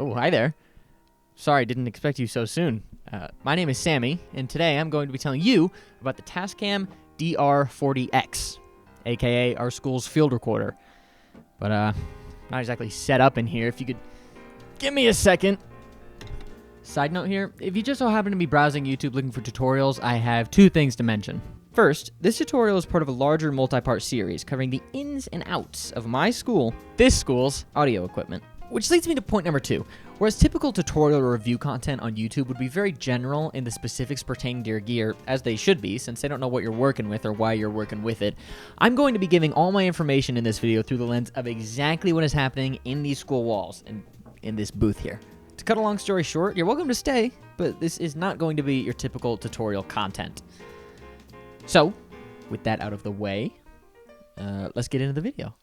Oh, hi there. Sorry, didn't expect you so soon. My name is Sammy, and today I'm going to be telling you about the TASCAM DR-40x, aka our school's field recorder. But not exactly set up in here. If you could give me a second. Side note here, if you just so happen to be browsing YouTube looking for tutorials, I have two things to mention. First, this tutorial is part of a larger multi-part series covering the ins and outs of this school's audio equipment. Which leads me to point number 2. Whereas typical tutorial or review content on YouTube would be very general in the specifics pertaining to your gear, as they should be, since they don't know what you're working with or why you're working with it, I'm going to be giving all my information in this video through the lens of exactly what is happening in these school walls and in this booth here. To cut a long story short, you're welcome to stay, but this is not going to be your typical tutorial content. So, with that out of the way, let's get into the video.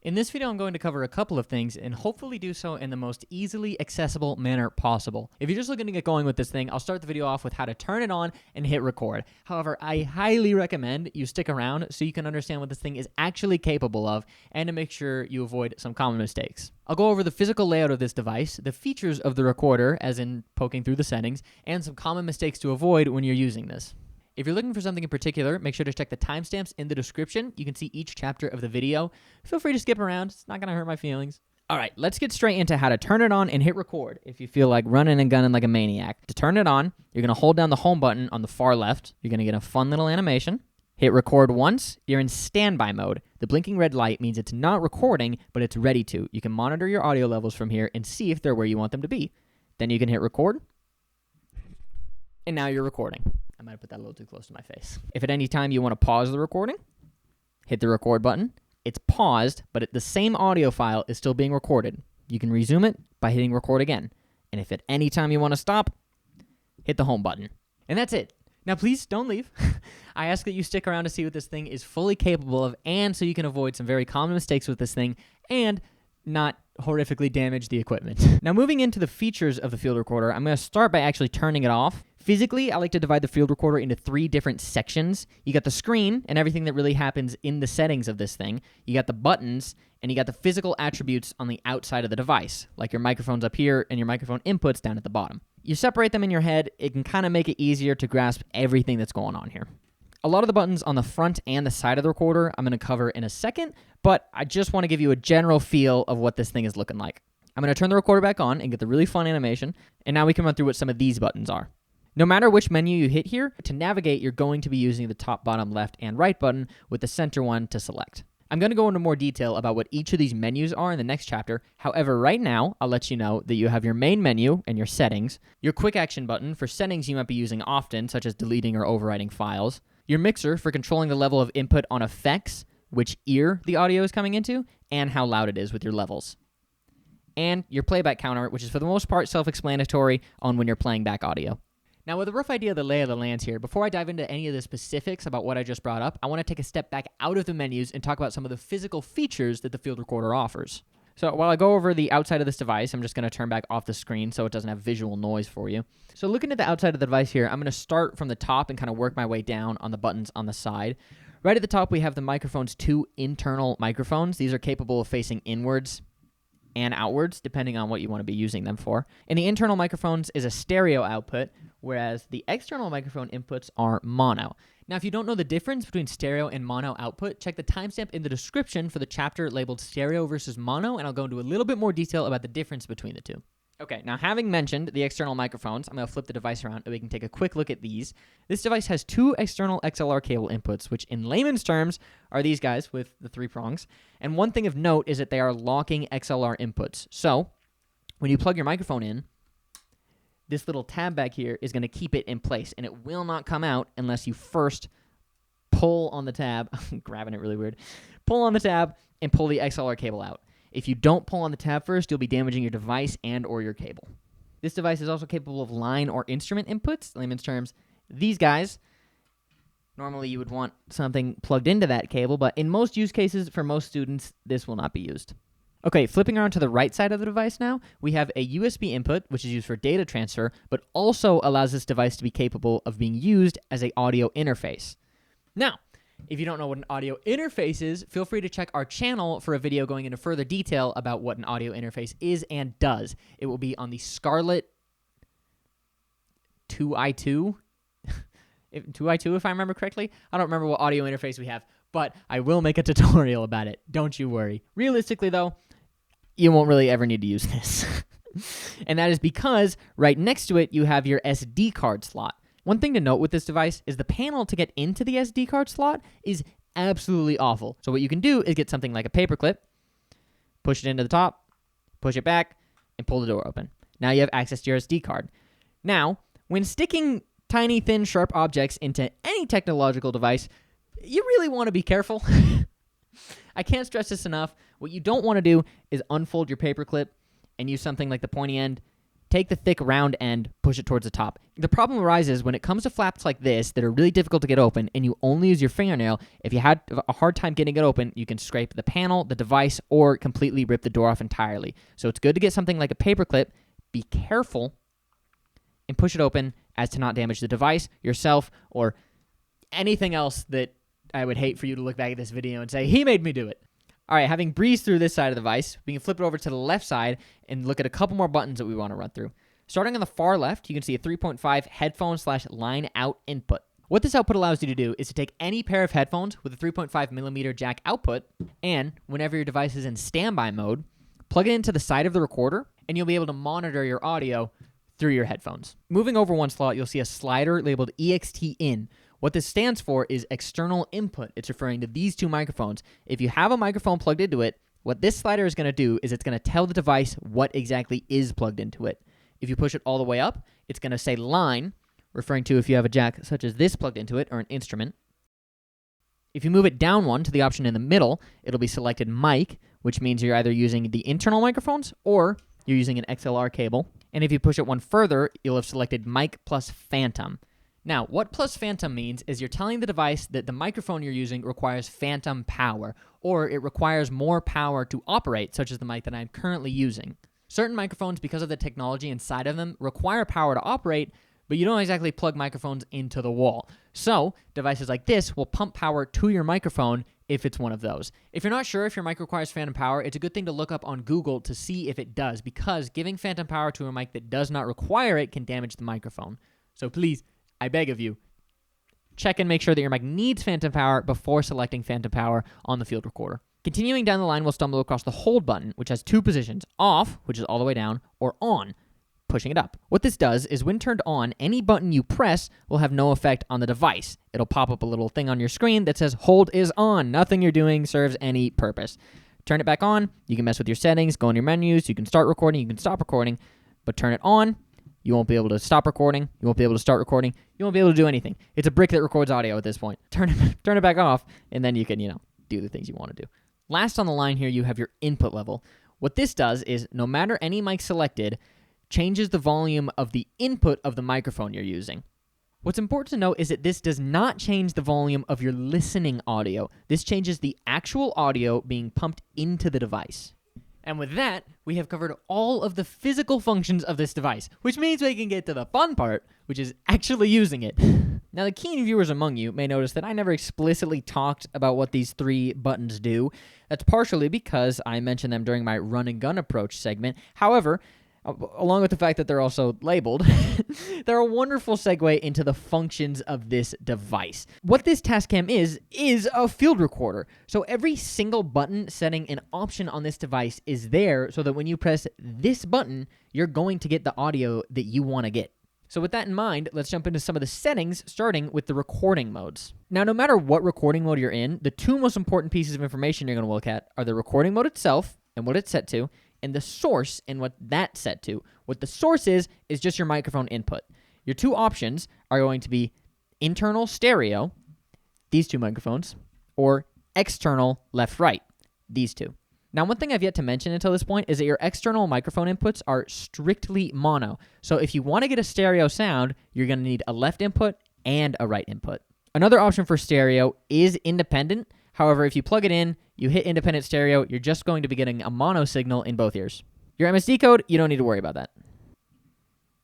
In this video, I'm going to cover a couple of things and hopefully do so in the most easily accessible manner possible. If you're just looking to get going with this thing, I'll start the video off with how to turn it on and hit record. However, I highly recommend you stick around so you can understand what this thing is actually capable of and to make sure you avoid some common mistakes. I'll go over the physical layout of this device, the features of the recorder, as in poking through the settings, and some common mistakes to avoid when you're using this. If you're looking for something in particular, make sure to check the timestamps in the description. You can see each chapter of the video. Feel free to skip around. It's not going to hurt my feelings. All right, let's get straight into how to turn it on and hit record if you feel like running and gunning like a maniac. To turn it on, you're going to hold down the home button on the far left. You're going to get a fun little animation. Hit record once. You're in standby mode. The blinking red light means it's not recording, but it's ready to. You can monitor your audio levels from here and see if they're where you want them to be. Then you can hit record. And now you're recording. I might have put that a little too close to my face. If at any time you want to pause the recording, hit the record button. It's paused, but the same audio file is still being recorded. You can resume it by hitting record again. And if at any time you want to stop, hit the home button. And that's it. Now please don't leave. I ask that you stick around to see what this thing is fully capable of and so you can avoid some very common mistakes with this thing and not horrifically damage the equipment. Now moving into the features of the field recorder, I'm going to start by actually turning it off. Physically, I like to divide the field recorder into 3 different sections. You got the screen and everything that really happens in the settings of this thing. You got the buttons, and you got the physical attributes on the outside of the device, like your microphones up here and your microphone inputs down at the bottom. You separate them in your head, it can kind of make it easier to grasp everything that's going on here. A lot of the buttons on the front and the side of the recorder I'm going to cover in a second, but I just want to give you a general feel of what this thing is looking like. I'm going to turn the recorder back on and get the really fun animation, and now we can run through what some of these buttons are. No matter which menu you hit here, to navigate, you're going to be using the top, bottom, left, and right button with the center one to select. I'm going to go into more detail about what each of these menus are in the next chapter. However, right now, I'll let you know that you have your main menu and your settings, your quick action button for settings you might be using often, such as deleting or overwriting files, your mixer for controlling the level of input on effects, which ear the audio is coming into, and how loud it is with your levels. And your playback counter, which is for the most part self-explanatory on when you're playing back audio. Now, with a rough idea of the lay of the lands here, before I dive into any of the specifics about what I just brought up, I want to take a step back out of the menus and talk about some of the physical features that the field recorder offers. So while I go over the outside of this device, I'm just going to turn back off the screen so it doesn't have visual noise for you. So looking at the outside of the device here, I'm going to start from the top and kind of work my way down on the buttons on the side. Right at the top, we have the microphone's 2 internal microphones. These are capable of facing inwards and outwards, depending on what you want to be using them for. And the internal microphones is a stereo output, whereas the external microphone inputs are mono. Now, if you don't know the difference between stereo and mono output, check the timestamp in the description for the chapter labeled stereo versus mono, and I'll go into a little bit more detail about the difference between the two. Okay, now having mentioned the external microphones, I'm going to flip the device around and we can take a quick look at these. This device has 2 external XLR cable inputs, which in layman's terms are these guys with the 3 prongs. And one thing of note is that they are locking XLR inputs. So when you plug your microphone in, this little tab back here is going to keep it in place, and it will not come out unless you first pull on the tab. I'm grabbing it really weird. Pull on the tab and pull the XLR cable out. If you don't pull on the tab first, you'll be damaging your device and or your cable. This device is also capable of line or instrument inputs. In layman's terms, these guys, normally you would want something plugged into that cable, but in most use cases, for most students, this will not be used. Okay, flipping around to the right side of the device now, we have a USB input, which is used for data transfer, but also allows this device to be capable of being used as an audio interface. Now, If you don't know what an audio interface is, feel free to check our channel for a video going into further detail about what an audio interface is and does. It will be on the Scarlett 2i2. 2i2 if I remember correctly. I don't remember what audio interface we have, but I will make a tutorial about it. Don't you worry. Realistically though, you won't really ever need to use this. And that is because right next to it, you have your SD card slot. One thing to note with this device is the panel to get into the SD card slot is absolutely awful. So what you can do is get something like a paper clip, push it into the top, push it back, and pull the door open. Now you have access to your SD card. Now, when sticking tiny, thin, sharp objects into any technological device, you really want to be careful. I can't stress this enough. What you don't want to do is unfold your paper clip and use something like the pointy end. Take the thick round end, push it towards the top. The problem arises when it comes to flaps like this that are really difficult to get open and you only use your fingernail. If you had a hard time getting it open, you can scrape the panel, the device, or completely rip the door off entirely. So it's good to get something like a paper clip. Be careful and push it open as to not damage the device, yourself, or anything else that I would hate for you to look back at this video and say, he made me do it. All right, having breezed through this side of the device, we can flip it over to the left side and look at a couple more buttons that we want to run through. Starting on the far left, you can see a 3.5 headphone/line out input. What this output allows you to do is to take any pair of headphones with a 3.5mm jack output, and whenever your device is in standby mode, plug it into the side of the recorder, and you'll be able to monitor your audio through your headphones. Moving over one slot, you'll see a slider labeled EXT in. What this stands for is external input. It's referring to these two microphones. If you have a microphone plugged into it, what this slider is going to do is it's going to tell the device what exactly is plugged into it. If you push it all the way up, it's going to say line, referring to if you have a jack such as this plugged into it or an instrument. If you move it down one to the option in the middle, it'll be selected mic, which means you're either using the internal microphones or you're using an XLR cable. And if you push it one further, you'll have selected mic plus phantom. Now, what plus phantom means is you're telling the device that the microphone you're using requires phantom power, or it requires more power to operate, such as the mic that I'm currently using. Certain microphones, because of the technology inside of them, require power to operate, but you don't exactly plug microphones into the wall. So, devices like this will pump power to your microphone if it's one of those. If you're not sure if your mic requires phantom power, it's a good thing to look up on Google to see if it does, because giving phantom power to a mic that does not require it can damage the microphone. So please, I beg of you, check and make sure that your mic needs phantom power before selecting phantom power on the field recorder. Continuing down the line, we'll stumble across the hold button, which has two positions, off, which is all the way down, or on, pushing it up. What this does is when turned on, any button you press will have no effect on the device. It'll pop up a little thing on your screen that says hold is on. Nothing you're doing serves any purpose. Turn it back on, you can mess with your settings, go in your menus, you can start recording, you can stop recording, but turn it on, you won't be able to stop recording. You won't be able to start recording. You won't be able to do anything. It's a brick that records audio at this point. Turn it back off, and then you can, do the things you want to do. Last on the line here, you have your input level. What this does is, no matter any mic selected, changes the volume of the input of the microphone you're using. What's important to note is that this does not change the volume of your listening audio. This changes the actual audio being pumped into the device. And with that, we have covered all of the physical functions of this device, which means we can get to the fun part, which is actually using it. Now, the keen viewers among you may notice that I never explicitly talked about what these three buttons do. That's partially because I mentioned them during my run and gun approach segment. However, along with the fact that they're also labeled, they're a wonderful segue into the functions of this device. What this TASCAM is a field recorder. So every single button setting an option on this device is there so that when you press this button, you're going to get the audio that you want to get. So with that in mind, let's jump into some of the settings, starting with the recording modes. Now, no matter what recording mode you're in, the two most important pieces of information you're going to look at are the recording mode itself and what it's set to, and the source and what that's set to. What the source is just your microphone input. Your two options are going to be internal stereo, these two microphones, or external left-right, these two. Now, one thing I've yet to mention until this point is that your external microphone inputs are strictly mono. So if you want to get a stereo sound, you're going to need a left input and a right input. Another option for stereo is independent. However, if you plug it in, you hit independent stereo, you're just going to be getting a mono signal in both ears. Your MSD code, you don't need to worry about that.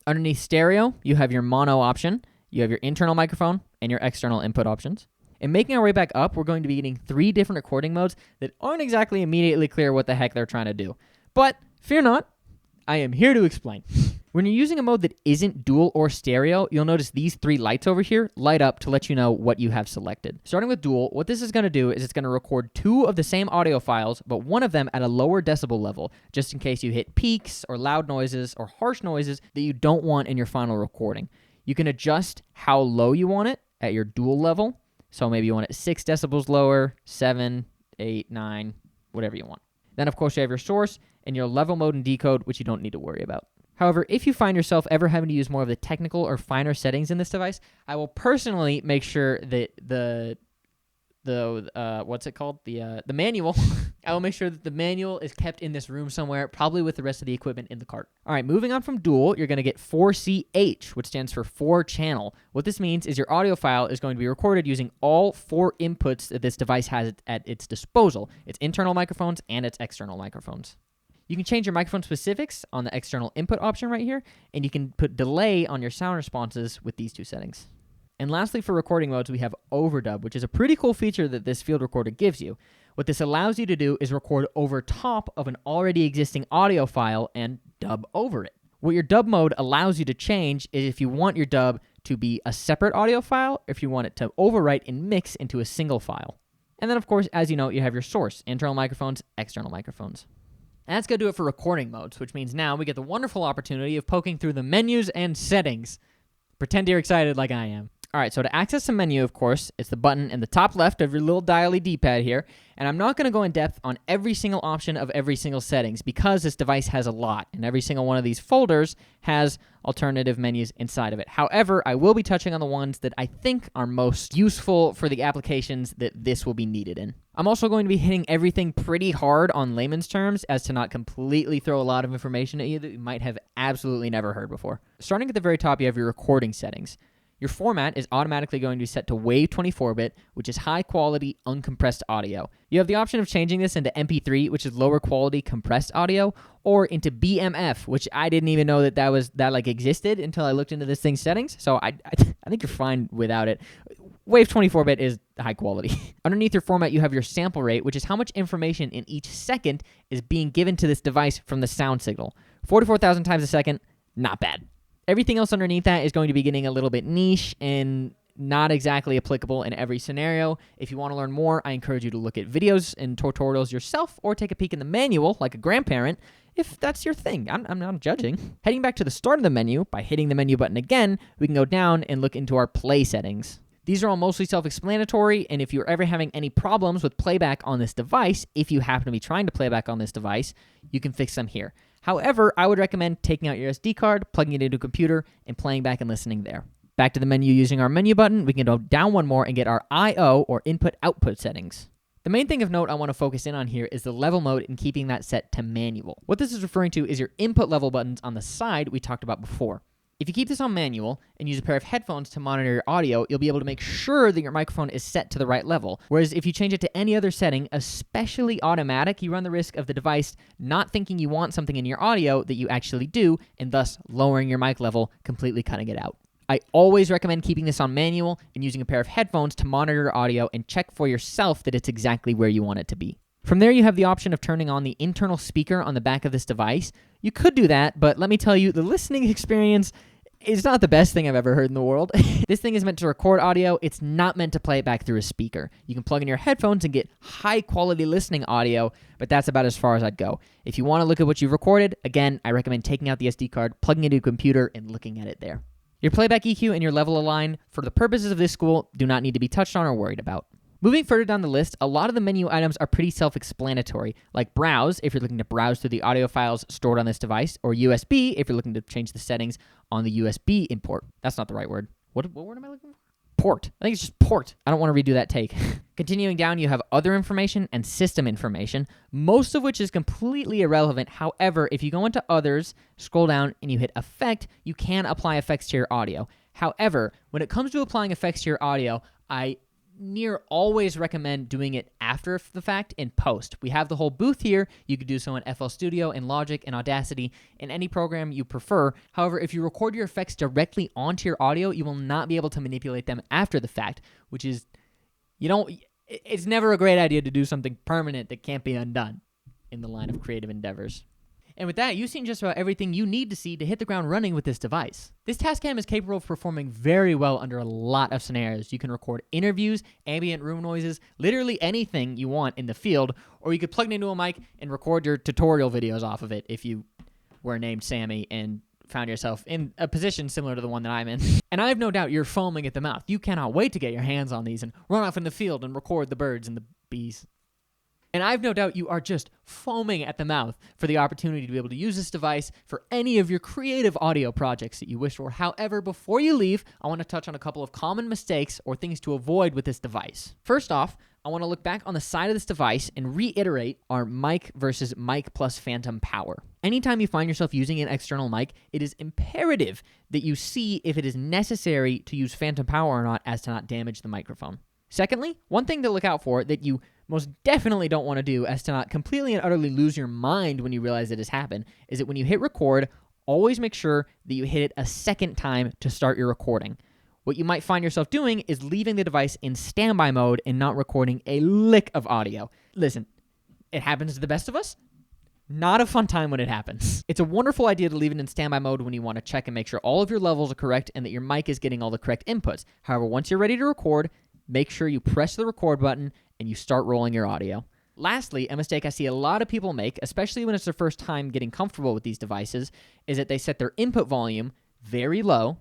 Underneath stereo, you have your mono option, you have your internal microphone, and your external input options. In making our way back up, we're going to be getting 3 different recording modes that aren't exactly immediately clear what the heck they're trying to do. But fear not, I am here to explain. When you're using a mode that isn't dual or stereo, you'll notice these 3 lights over here light up to let you know what you have selected. Starting with dual, what this is going to do is it's going to record 2 of the same audio files, but one of them at a lower decibel level, just in case you hit peaks or loud noises or harsh noises that you don't want in your final recording. You can adjust how low you want it at your dual level. So maybe you want it 6 decibels lower, 7, 8, 9, whatever you want. Then, of course, you have your source and your level mode and decode, which you don't need to worry about. However, if you find yourself ever having to use more of the technical or finer settings in this device, I will personally make sure that the manual, I will make sure that the manual is kept in this room somewhere, probably with the rest of the equipment in the cart. All right, moving on from dual, you're going to get 4CH, which stands for 4-channel. What this means is your audio file is going to be recorded using all 4 inputs that this device has at its disposal, its internal microphones and its external microphones. You can change your microphone specifics on the external input option right here, and you can put delay on your sound responses with these 2 settings. And lastly, for recording modes, we have overdub, which is a pretty cool feature that this field recorder gives you. What this allows you to do is record over top of an already existing audio file and dub over it. What your dub mode allows you to change is if you want your dub to be a separate audio file, or if you want it to overwrite and mix into a single file. And then, of course, as you know, you have your source, internal microphones, external microphones. And that's going to do it for recording modes, which means now we get the wonderful opportunity of poking through the menus and settings. Pretend you're excited like I am. All right, so to access the menu, of course, it's the button in the top left of your little dial-y D-pad here, and I'm not going to go in depth on every single option of every single settings because this device has a lot, and every single one of these folders has alternative menus inside of it. However, I will be touching on the ones that I think are most useful for the applications that this will be needed in. I'm also going to be hitting everything pretty hard on layman's terms as to not completely throw a lot of information at you that you might have absolutely never heard before. Starting at the very top, you have your recording settings. Your format is automatically going to be set to WAV 24-bit, which is high-quality, uncompressed audio. You have the option of changing this into MP3, which is lower-quality, compressed audio, or into BMF, which I didn't even know that existed until I looked into this thing's settings, so I think you're fine without it. WAV 24-bit is high quality. Underneath your format, you have your sample rate, which is how much information in each second is being given to this device from the sound signal. 44,000 times a second, not bad. Everything else underneath that is going to be getting a little bit niche and not exactly applicable in every scenario. If you want to learn more, I encourage you to look at videos and tutorials yourself or take a peek in the manual like a grandparent if that's your thing. I'm not judging. Heading back to the start of the menu, by hitting the menu button again, we can go down and look into our play settings. These are all mostly self-explanatory, and if you're ever having any problems with playback on this device, if you happen to be trying to playback on this device, you can fix them here. However, I would recommend taking out your SD card, plugging it into a computer, and playing back and listening there. Back to the menu using our menu button, we can go down one more and get our I/O or input-output settings. The main thing of note I want to focus in on here is the level mode and keeping that set to manual. What this is referring to is your input level buttons on the side we talked about before. If you keep this on manual and use a pair of headphones to monitor your audio, you'll be able to make sure that your microphone is set to the right level. Whereas if you change it to any other setting, especially automatic, you run the risk of the device not thinking you want something in your audio that you actually do, and thus lowering your mic level, completely cutting it out. I always recommend keeping this on manual and using a pair of headphones to monitor your audio and check for yourself that it's exactly where you want it to be. From there, you have the option of turning on the internal speaker on the back of this device. You could do that, but let me tell you, the listening experience is not the best thing I've ever heard in the world. This thing is meant to record audio. It's not meant to play it back through a speaker. You can plug in your headphones and get high-quality listening audio, but that's about as far as I'd go. If you want to look at what you've recorded, again, I recommend taking out the SD card, plugging it into a computer, and looking at it there. Your playback EQ and your level align, for the purposes of this school, do not need to be touched on or worried about. Moving further down the list, a lot of the menu items are pretty self-explanatory, like browse if you're looking to browse through the audio files stored on this device, or USB if you're looking to change the settings on the USB import. That's not the right word. What word am I looking for? Port. I think it's just port. I don't want to redo that take. Continuing down, you have other information and system information, most of which is completely irrelevant. However, if you go into others, scroll down, and you hit effect, you can apply effects to your audio. However, when it comes to applying effects to your audio, I near always recommend doing it after the fact in post. We have the whole booth here. You could do so in FL Studio, in Logic, in Audacity, in any program you prefer. However, if you record your effects directly onto your audio, you will not be able to manipulate them after the fact, which is It's never a great idea to do something permanent that can't be undone in the line of creative endeavors. And with that, you've seen just about everything you need to see to hit the ground running with this device. This TASCAM is capable of performing very well under a lot of scenarios. You can record interviews, ambient room noises, literally anything you want in the field, or you could plug it into a mic and record your tutorial videos off of it if you were named Sammy and found yourself in a position similar to the one that I'm in. And I have no doubt you're foaming at the mouth. You cannot wait to get your hands on these and run off in the field and record the birds and the bees. And I have no doubt you are just foaming at the mouth for the opportunity to be able to use this device for any of your creative audio projects that you wish for. However, before you leave, I want to touch on a couple of common mistakes or things to avoid with this device. First off, I want to look back on the side of this device and reiterate our mic versus mic plus phantom power. Anytime you find yourself using an external mic, it is imperative that you see if it is necessary to use phantom power or not, as to not damage the microphone. Secondly, one thing to look out for that you most definitely don't want to do, as to not completely and utterly lose your mind when you realize it has happened, is that when you hit record, always make sure that you hit it a second time to start your recording. What you might find yourself doing is leaving the device in standby mode and not recording a lick of audio. Listen, it happens to the best of us. Not a fun time when it happens. It's a wonderful idea to leave it in standby mode when you want to check and make sure all of your levels are correct and that your mic is getting all the correct inputs. However, once you're ready to record, make sure you press the record button and you start rolling your audio. Lastly, a mistake I see a lot of people make, especially when it's their first time getting comfortable with these devices, is that they set their input volume very low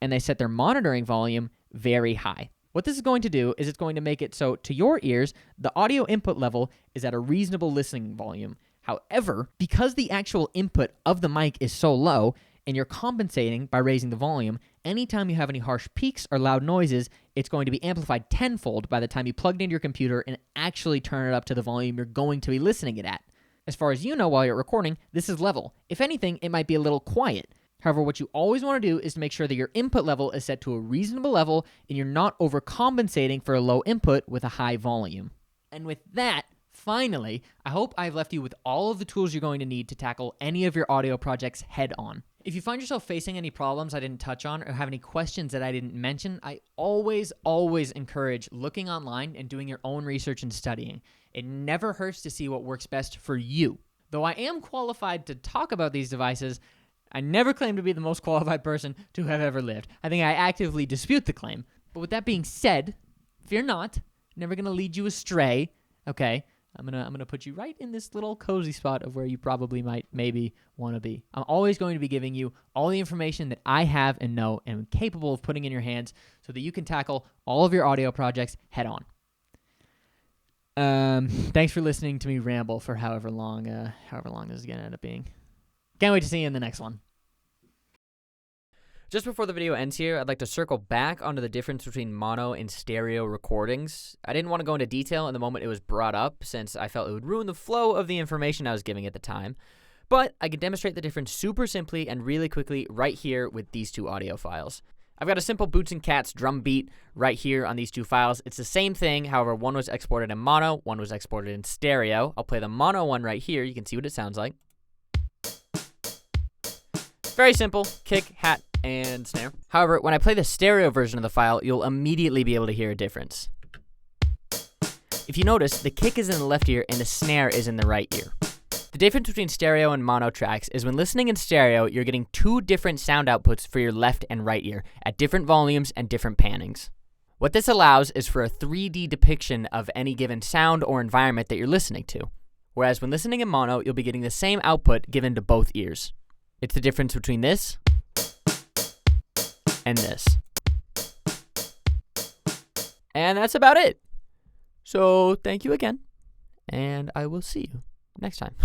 and they set their monitoring volume very high. What this is going to do is it's going to make it so to your ears, the audio input level is at a reasonable listening volume. However, because the actual input of the mic is so low and you're compensating by raising the volume, anytime you have any harsh peaks or loud noises, it's going to be amplified tenfold by the time you plug it into your computer and actually turn it up to the volume you're going to be listening it at. As far as you know while you're recording, this is level. If anything, it might be a little quiet. However, what you always want to do is to make sure that your input level is set to a reasonable level and you're not overcompensating for a low input with a high volume. And with that, finally, I hope I've left you with all of the tools you're going to need to tackle any of your audio projects head on. If you find yourself facing any problems I didn't touch on or have any questions that I didn't mention, I always encourage looking online and doing your own research and studying. It never hurts to see what works best for you. Though I am qualified to talk about these devices, I never claim to be the most qualified person to have ever lived. I think I actively dispute the claim. But with that being said, fear not. Never going to lead you astray. Okay? I'm gonna put you right in this little cozy spot of where you probably might maybe want to be. I'm always going to be giving you all the information that I have and know and am capable of putting in your hands so that you can tackle all of your audio projects head on. Thanks for listening to me ramble for however long this is gonna end up being. Can't wait to see you in the next one. Just before the video ends here, I'd like to circle back onto the difference between mono and stereo recordings. I didn't want to go into detail in the moment it was brought up, since I felt it would ruin the flow of the information I was giving at the time. But I can demonstrate the difference super simply and really quickly right here with these two audio files. I've got a simple Boots and Cats drum beat right here on these two files. It's the same thing, however, one was exported in mono, one was exported in stereo. I'll play the mono one right here. You can see what it sounds like. Very simple, kick, hat, and snare. However, when I play the stereo version of the file, you'll immediately be able to hear a difference. If you notice, the kick is in the left ear and the snare is in the right ear. The difference between stereo and mono tracks is when listening in stereo, you're getting two different sound outputs for your left and right ear at different volumes and different pannings. What this allows is for a 3D depiction of any given sound or environment that you're listening to. Whereas when listening in mono, you'll be getting the same output given to both ears. It's the difference between this and this. And that's about it. So thank you again, and I will see you next time.